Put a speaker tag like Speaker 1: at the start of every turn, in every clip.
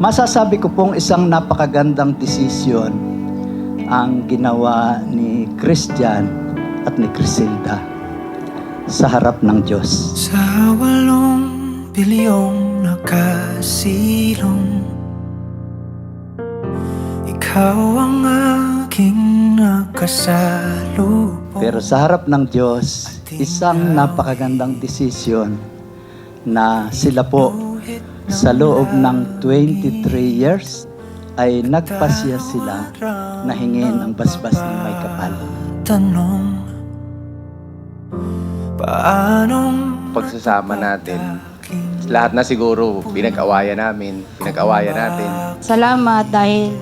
Speaker 1: Masasabi ko pong isang napakagandang desisyon ang ginawa ni Christian at ni Crisilda sa harap ng Diyos.
Speaker 2: Sa 8 bilyong nakasilong, ikaw ang aking nakasalubong.
Speaker 1: Pero sa harap ng Diyos, isang napakagandang desisyon na sila po sa loob ng 23 years ay nagpasya sila na hingin ang basbas ng may kapal.
Speaker 2: Tanong, paanong
Speaker 3: Pagsasama natin, lahat na siguro pinag-awayan natin.
Speaker 4: Salamat dahil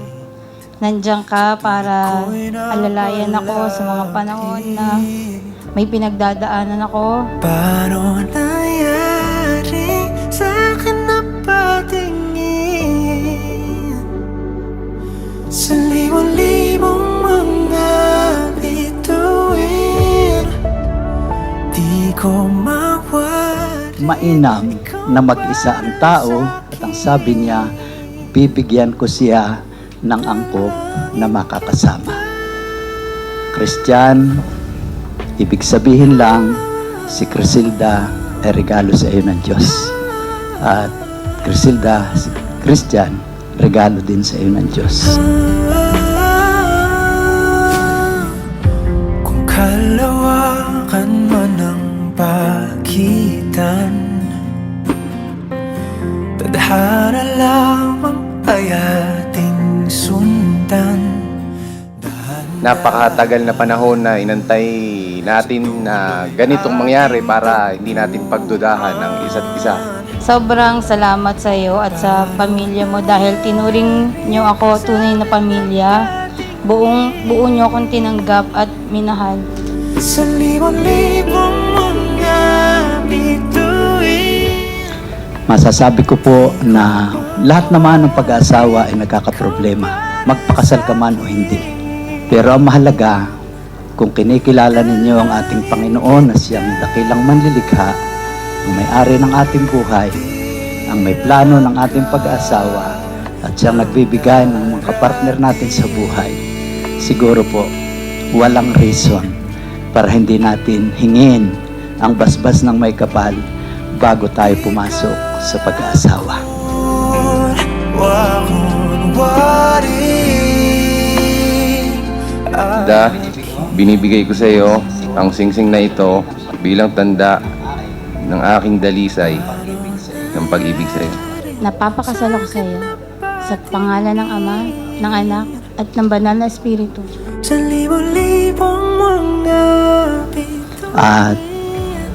Speaker 4: nandiyan ka para alalayan ako sa mga panahon na may pinagdadaanan ako.
Speaker 2: paano nangyari sa akin na patingin sa libong-libong mga bituin, di ko mawari.
Speaker 1: Mainam na mag-isa ang tao at ang sabi niya, bibigyan ko siya ng angkop na makakasama. Christian, ibig sabihin lang, si Crisilda ay regalo sa iyo ng Diyos. At Crisilda, si Christian, regalo din sa iyo ng Diyos.
Speaker 2: Kung kalawakan man ang pagitan, tadhana lamang ay ating sundan.
Speaker 3: Napakatagal na panahon na inantay natin na ganitong mangyari para hindi natin pagdudahan ang isa't isa.
Speaker 4: Sobrang salamat sa iyo at sa pamilya mo dahil tinuring niyo ako tunay na pamilya. Buo niyo akong tinanggap at minahal.
Speaker 2: Sa libong-libong mga bituin,
Speaker 1: Masasabi ko po na lahat naman ng pag-aasawa ay nagkakaproblema. Magpakasal ka man o hindi. Pero ang mahalaga, kung kinikilala ninyo ang ating Panginoon na siyang dakilang manlilikha, ang may-ari ng ating buhay, ang may plano ng ating pag-aasawa, at siyang nagbibigay ng mga kapartner natin sa buhay, siguro po, walang reason para hindi natin hingin ang basbas ng may kapal bago tayo pumasok sa pag-aasawa.
Speaker 3: Binibigay ko sa iyo ang singsing na ito bilang tanda ng aking dalisay ng pag-ibig sa iyo.
Speaker 4: Napapakasal ako sa iyo sa pangalan ng Ama, ng Anak, at ng Banal na Espiritu.
Speaker 2: sa libong-libong mga bituin.
Speaker 1: At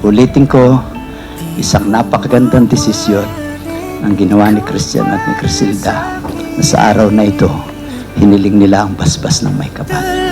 Speaker 1: ulitin ko, isang napakagandang desisyon ang ginawa ni Christian at ni Crisilda na sa araw na ito, hiniling nila ang basbas ng may kapal.